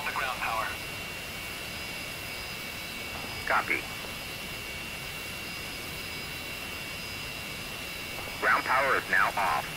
the ground power. Copy. Ground power is now off.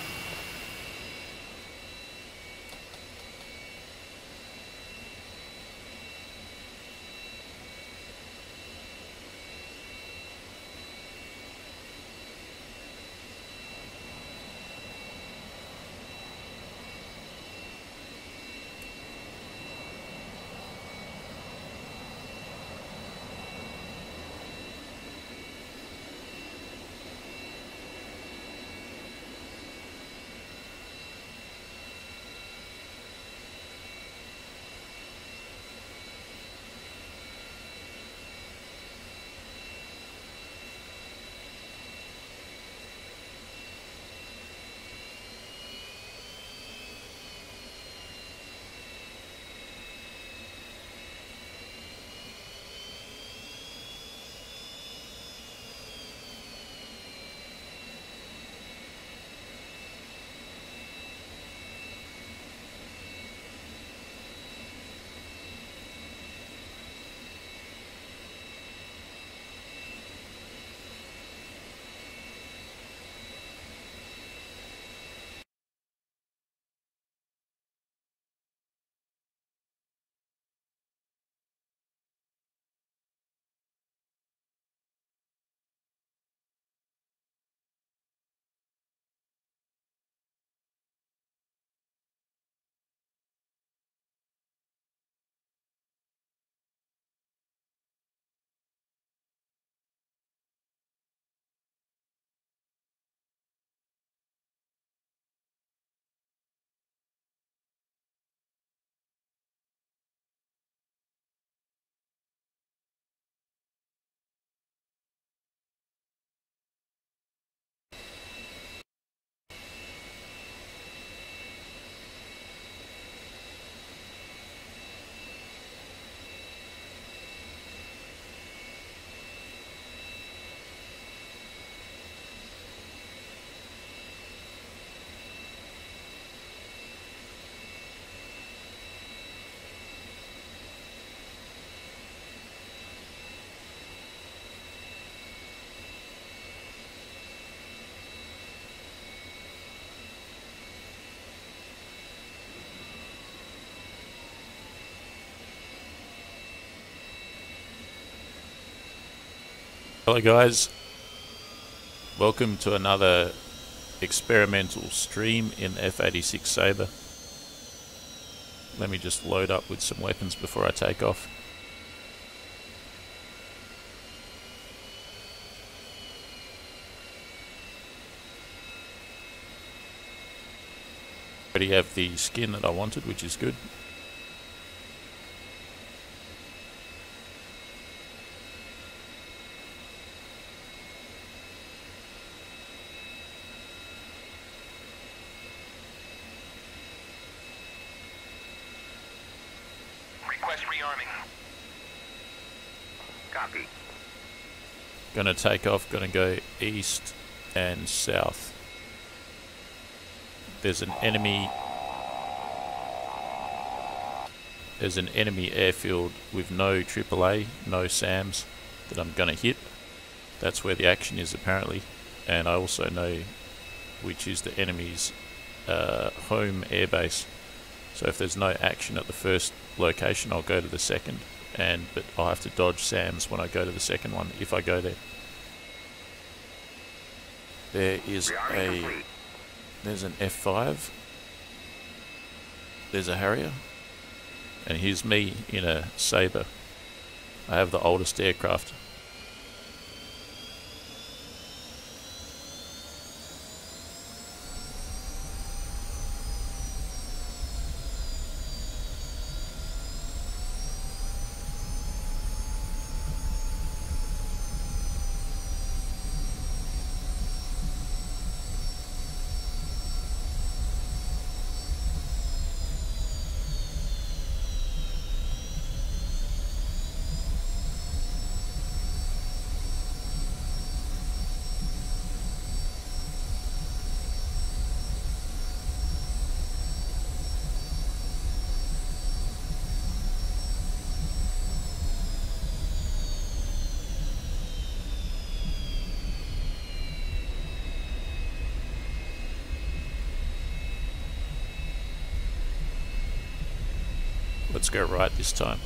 Hello guys, welcome to another experimental stream in F86 Sabre. Let me just load up with some weapons before I take off. Already have the skin that I wanted, which is good. Request rearming. Copy. Gonna take off, gonna go east and south. There's an enemy airfield with no AAA, no SAMs that I'm gonna hit. That's where the action is apparently, and I also know which is the enemy's home airbase. So if there's no action at the first location, I'll go to the second, but I'll have to dodge SAMs when I go to the second one if I go there. There's an F5, there's a Harrier, and here's me in a Sabre. I have the oldest aircraft. Let's go right this time.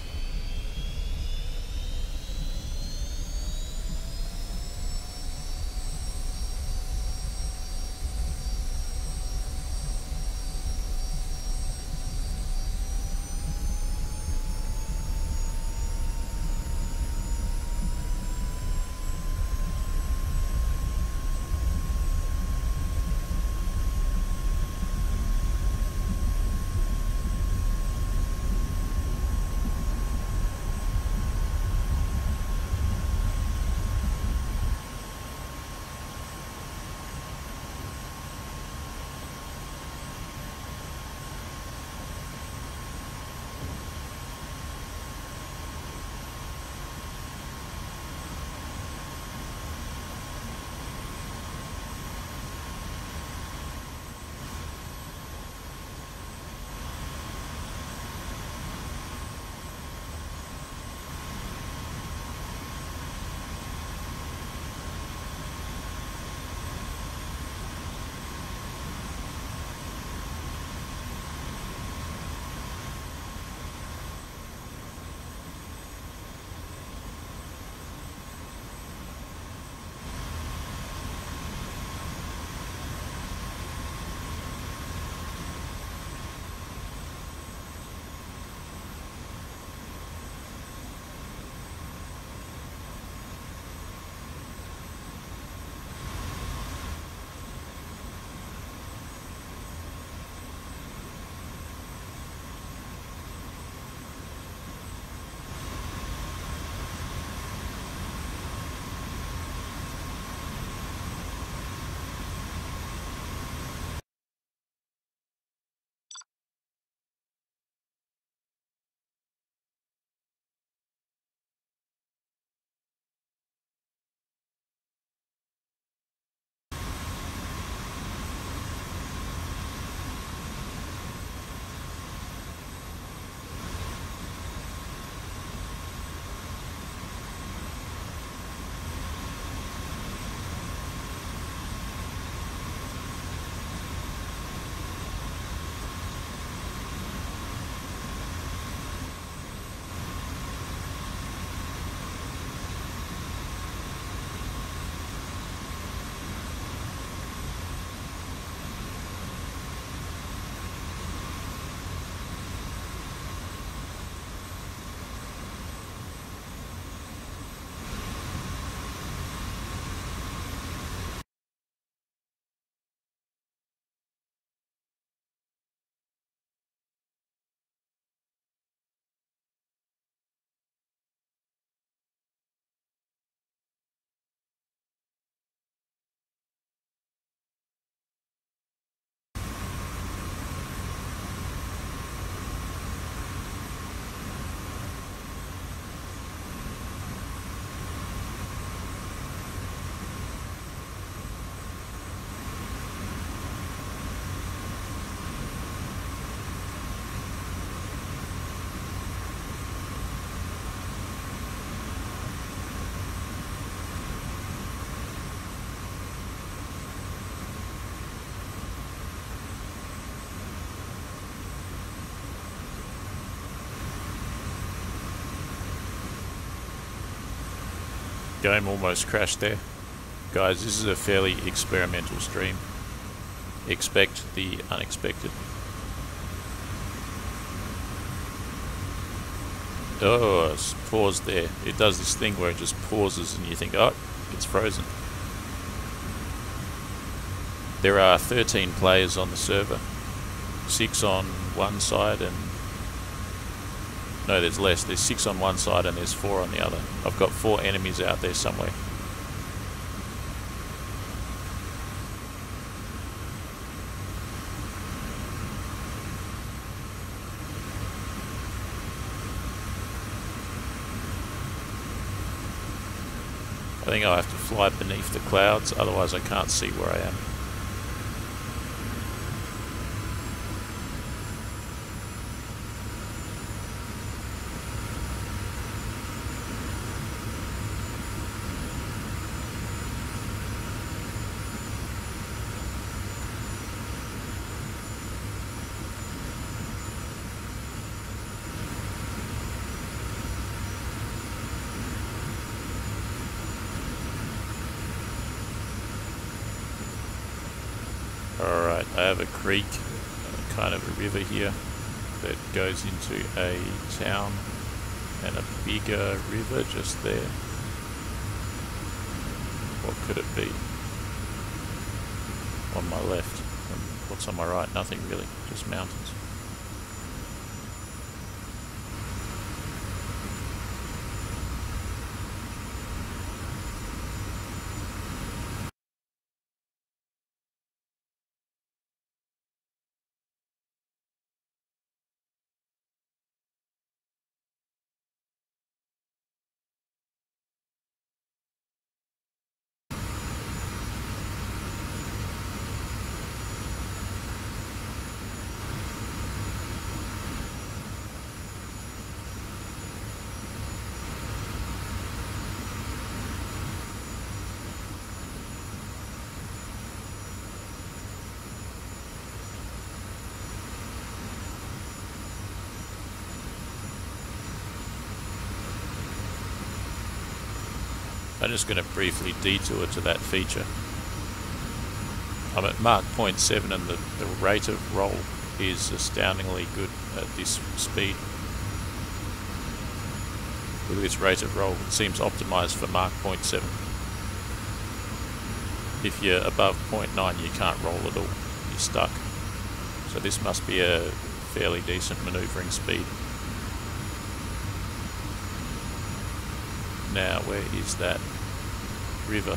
Game almost crashed there. Guys, this is a fairly experimental stream. Expect the unexpected. Oh, it's paused there. It does this thing where it just pauses and you think, oh, it's frozen. There are 13 players on the server. 6 on one side and... No, there's less. There's 6 on one side and there's 4 on the other. I've got 4 enemies out there somewhere. I think I'll have to fly beneath the clouds, otherwise I can't see where I am. I have a creek, kind of a river here that goes into a town, and a bigger river just there. What could it be? On my left. And what's on my right? Nothing really, just mountains. I'm just going to briefly detour to that feature. I'm at Mark 0.7 and the rate of roll is astoundingly good at this speed. Look at this rate of roll, it seems optimized for Mark 0.7. If you're above 0.9 you can't roll at all, you're stuck. So this must be a fairly decent maneuvering speed. Now, where is that river?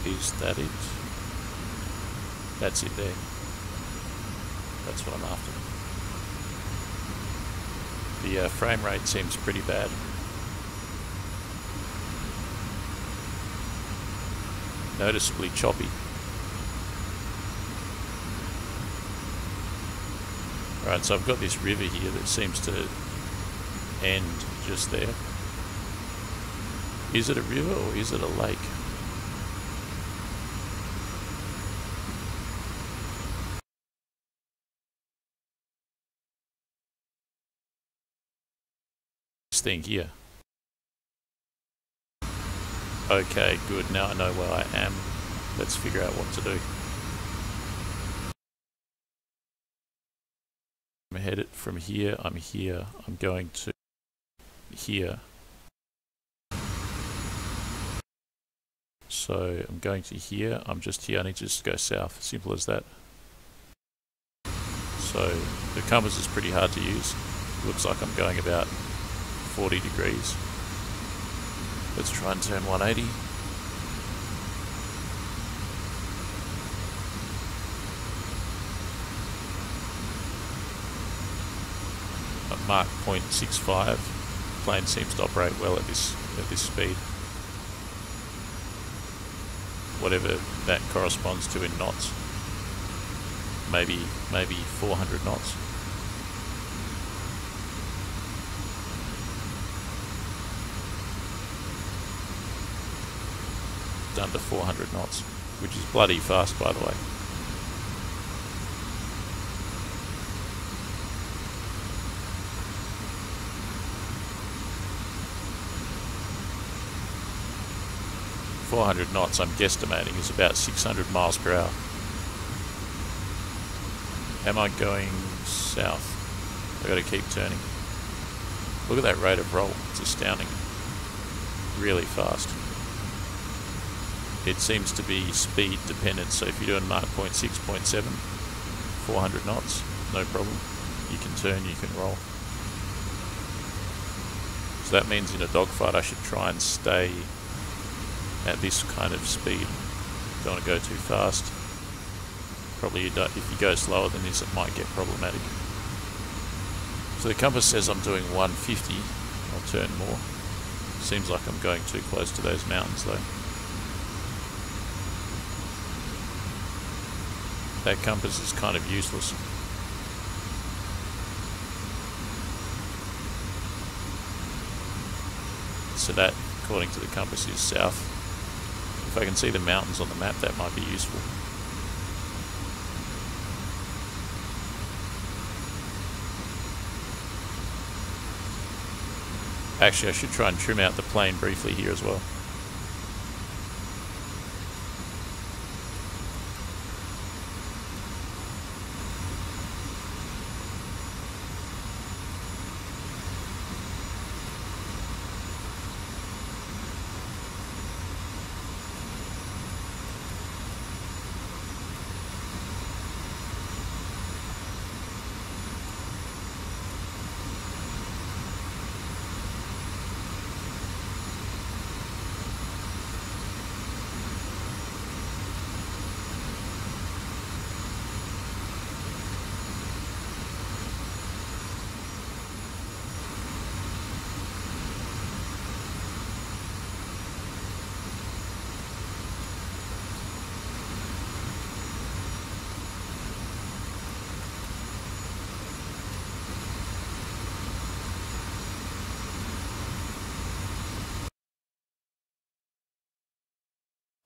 Is that it? That's it there. That's what I'm after. The frame rate seems pretty bad. Noticeably choppy. Alright, so I've got this river here that seems to end just there. Is it a river or is it a lake? This thing here. Okay, good. Now I know where I am. Let's figure out what to do. I'm headed from here. I'm here. I'm going to here. So I'm going to here. I'm just here. I need to just go south. Simple as that. So the compass is pretty hard to use. Looks like I'm going about 40 degrees. Let's try and turn 180. At Mark 0.65, plane seems to operate well at this speed. Whatever that corresponds to in knots. Maybe 400 knots. Under 400 knots, which is bloody fast, by the way. .400 knots, I'm guesstimating, is about 600 miles per hour. Am I going south? I've got to keep turning. Look at that rate of roll, it's astounding. Really fast. It seems to be speed dependent, so if you're doing Mark 0.6, 0.7, 400 knots, no problem. You can turn, you can roll. So that means in a dogfight I should try and stay at this kind of speed. Don't want to go too fast. Probably you don't, if you go slower than this it might get problematic. So the compass says I'm doing 150, I'll turn more. Seems like I'm going too close to those mountains though. That compass is kind of useless. So that, according to the compass, is south. If I can see the mountains on the map, that might be useful. Actually, I should try and trim out the plane briefly here as well.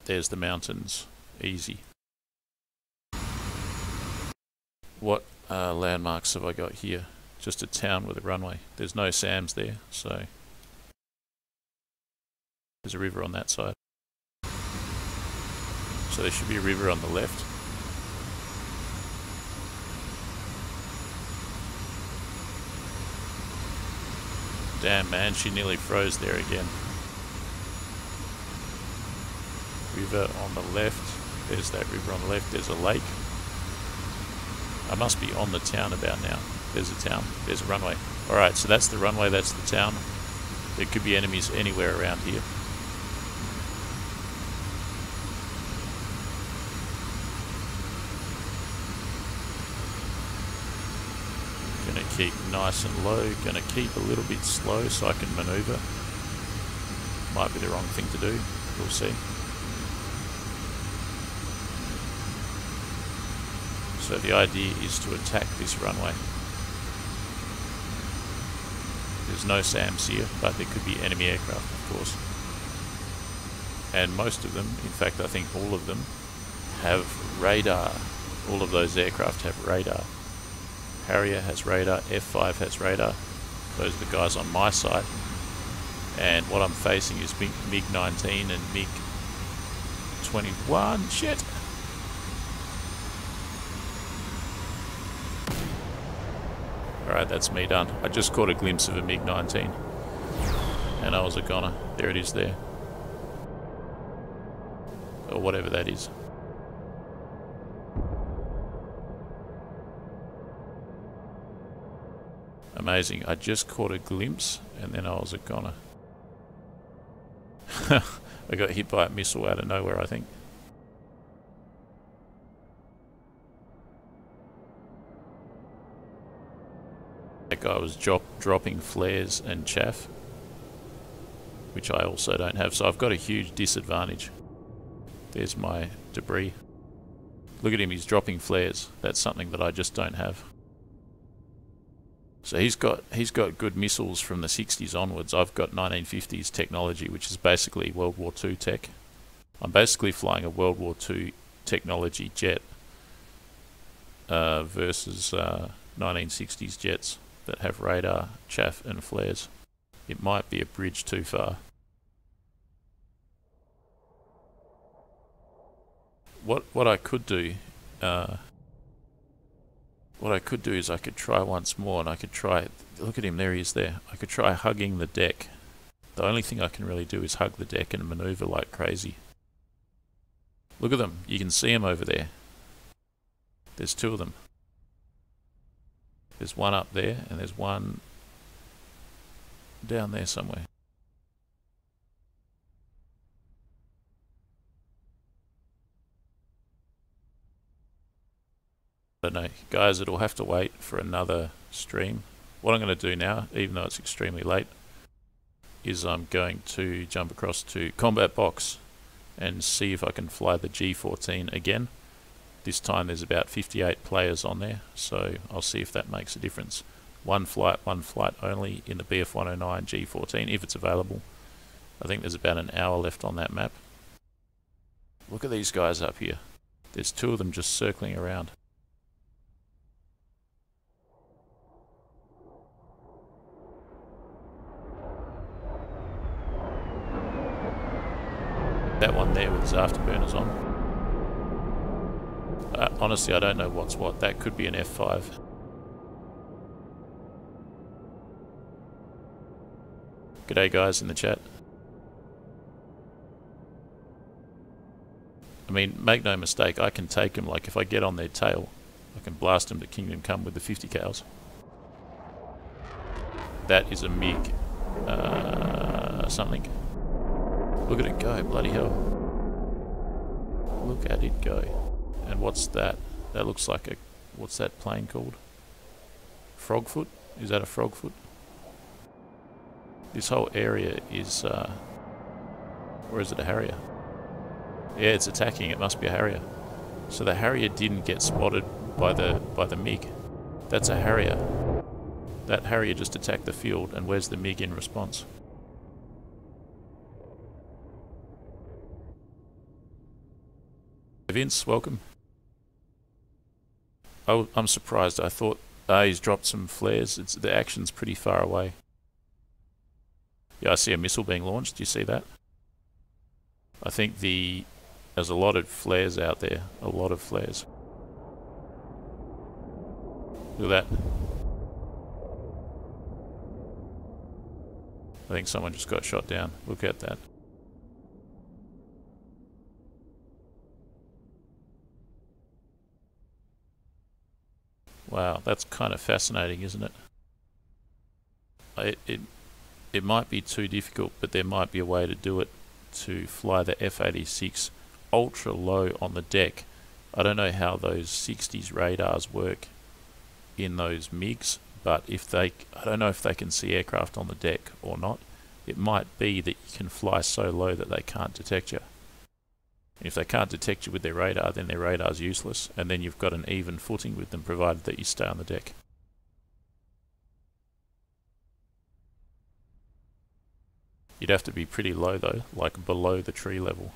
There's the mountains. Easy. What landmarks have I got here? Just a town with a runway. There's no SAMs there, so there's a river on that side. So there should be a river on the left. Damn man, she nearly froze there again. River on the left. There's that river on the left. There's a lake. I must be on the town about now. There's a town. There's a runway. Alright, so that's the runway, that's the town. There could be enemies anywhere around here. Gonna keep nice and low. Gonna keep a little bit slow so I can maneuver. Might be the wrong thing to do. We'll see. So the idea is to attack this runway. There's no SAMs here, but there could be enemy aircraft, of course. And most of them, in fact I think all of them, have radar. All of those aircraft have radar. Harrier has radar, F5 has radar. Those are the guys on my side. And what I'm facing is MiG-19 and MiG-21. Shit! Alright, that's me done. I just caught a glimpse of a MiG-19. And I was a goner. There it is there. Or whatever that is. Amazing. I just caught a glimpse and then I was a goner. I got hit by a missile out of nowhere, I think. That guy was dropping flares and chaff, which I also don't have, so I've got a huge disadvantage. There's my debris. Look at him, he's dropping flares. That's something that I just don't have. So he's got good missiles from the 60s onwards. I've got 1950s technology, which is basically World War II tech. I'm basically flying a World War II technology jet versus 1960s jets that have radar, chaff and flares. It might be a bridge too far. What I could do is I could try once more, and I could try, look at him, there he is there. I could try hugging the deck. The only thing I can really do is hug the deck and maneuver like crazy. Look at them, you can see them over there. There's two of them. There's one up there, and there's one down there somewhere. I don't know, guys, it'll have to wait for another stream. What I'm going to do now, even though it's extremely late, is I'm going to jump across to Combat Box and see if I can fly the G14 again. This time there's about 58 players on there, so I'll see if that makes a difference. One flight only in the BF109 G14, if it's available. I think there's about an hour left on that map. Look at these guys up here. There's two of them just circling around. his afterburners on. Honestly, I don't know what's what. That could be an F5. G'day guys in the chat. I mean, make no mistake, I can take them. Like if I get on their tail, I can blast them to Kingdom Come with the 50 cows. That is a MiG something. Look at it go, bloody hell. Look at it go. And what's that? That looks like a... what's that plane called? Frogfoot? Is that a Frogfoot? This whole area is... or is it a Harrier? Yeah, it's attacking. It must be a Harrier. So the Harrier didn't get spotted by the MiG. That's a Harrier. That Harrier just attacked the field, and where's the MiG in response? Vince, welcome. Oh, I'm surprised. I thought he's dropped some flares. The action's pretty far away. Yeah, I see a missile being launched. Do you see that? I think there's a lot of flares out there. A lot of flares. Look at that. I think someone just got shot down. Look at that. Wow, that's kind of fascinating, isn't it? It might be too difficult, but there might be a way to do it, to fly the F86 ultra low on the deck. I don't know how those 60s radars work in those MiGs, but I don't know if they can see aircraft on the deck or not. It might be that you can fly so low that they can't detect you. And if they can't detect you with their radar, then their radar's useless, and then you've got an even footing with them, provided that you stay on the deck. You'd have to be pretty low though, like below the tree level.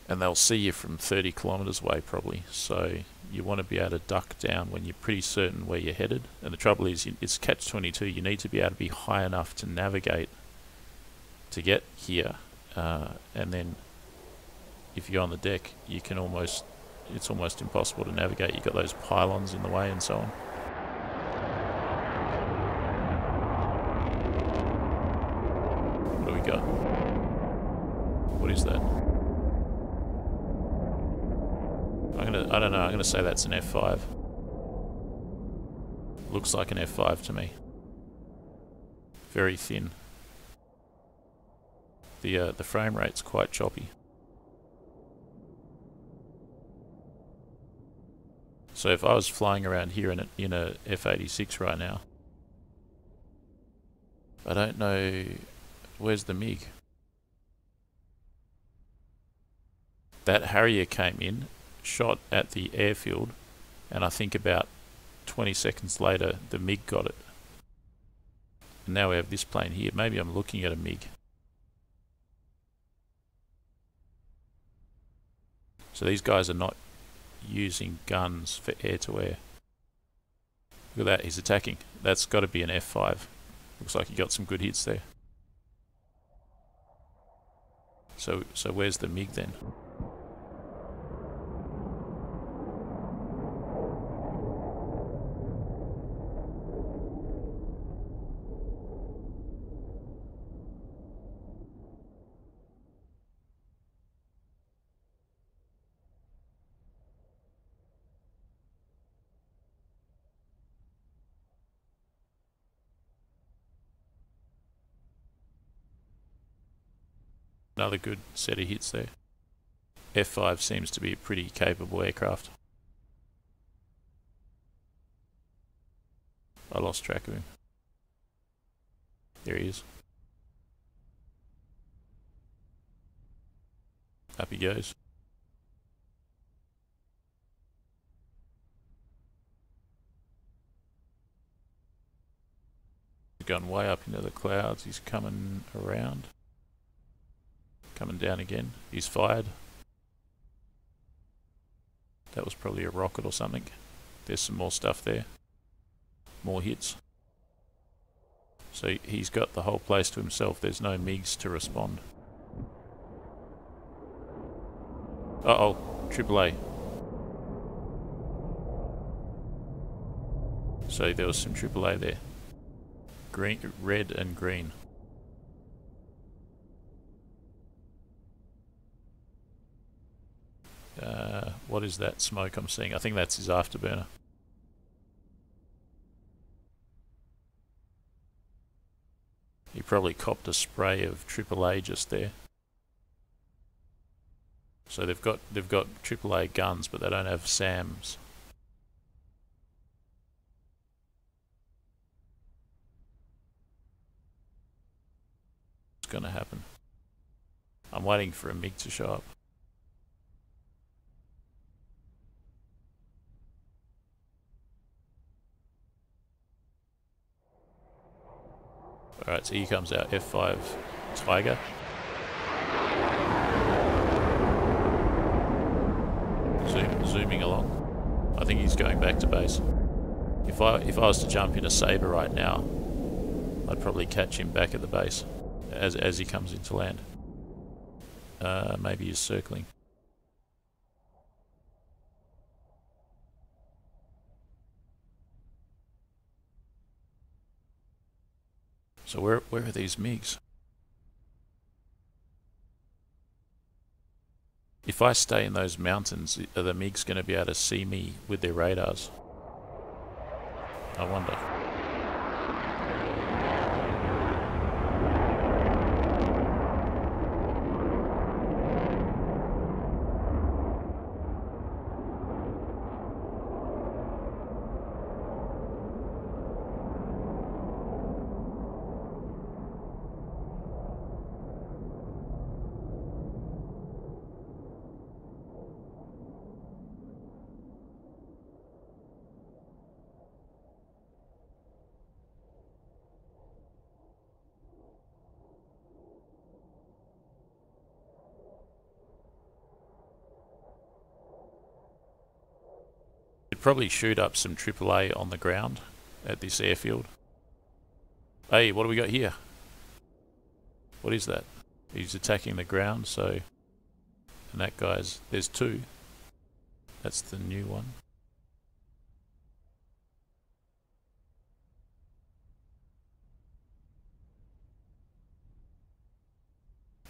And they'll see you from 30 kilometers away probably, so you want to be able to duck down when you're pretty certain where you're headed. And the trouble is, it's catch-22, you need to be able to be high enough to navigate to get here, and then if you're on the deck, you can it's almost impossible to navigate. You've got those pylons in the way and so on. What do we got? What is that? I don't know, I'm gonna say that's an F5. Looks like an F5 to me. Very thin. The frame rate's quite choppy. So if I was flying around here in a F86 right now, I don't know, where's the MiG? That Harrier came in, shot at the airfield, and I think about 20 seconds later the MiG got it. And now we have this plane here. Maybe I'm looking at a MiG. So these guys are not using guns for air-to-air. Look at that, he's attacking. That's got to be an F5. Looks like he got some good hits there. So where's the MiG then? Another good set of hits there. F5 seems to be a pretty capable aircraft. I lost track of him. There he is. Up he goes. He's gone way up into the clouds. He's coming around. Coming down again. He's fired. That was probably a rocket or something. There's some more stuff there. More hits. So he's got the whole place to himself. There's no MiGs to respond. Uh-oh, AAA. So there was some AAA there. Green, red and green. What is that smoke I'm seeing? I think that's his afterburner. He probably copped a spray of AAA just there. So they've got AAA guns, but they don't have SAMs. What's going to happen? I'm waiting for a MiG to show up. Alright, so here comes our F5 Tiger. Zooming along. I think he's going back to base. If I was to jump in a Sabre right now, I'd probably catch him back at the base as he comes into land. Maybe he's circling. So where are these MiGs? If I stay in those mountains, are the MiGs going to be able to see me with their radars? I wonder. Probably shoot up some AAA on the ground at this airfield. Hey, what do we got here? What is that? He's attacking the ground, so... And that guy's... There's two. That's the new one.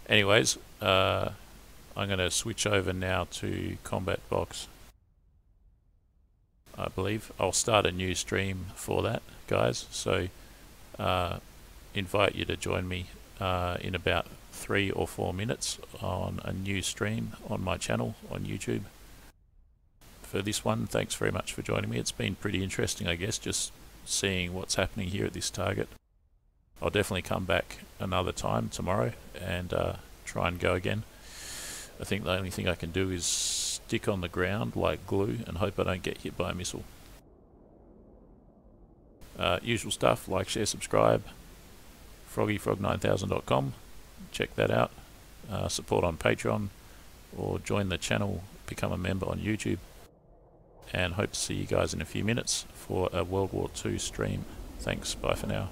Anyways, I'm going to switch over now to Combat Box. I believe I'll start a new stream for that, guys, so invite you to join me in about 3 or 4 minutes on a new stream on my channel on YouTube. For this one, thanks very much for joining me. It's been pretty interesting, I guess, just seeing what's happening here at this target. I'll definitely come back another time tomorrow and try and go again. I think the only thing I can do is stick on the ground like glue and hope I don't get hit by a missile. Usual stuff, like, share, subscribe, froggyfrog9000.com, check that out, support on Patreon, or join the channel, become a member on YouTube, and hope to see you guys in a few minutes for a World War II stream. Thanks, bye for now.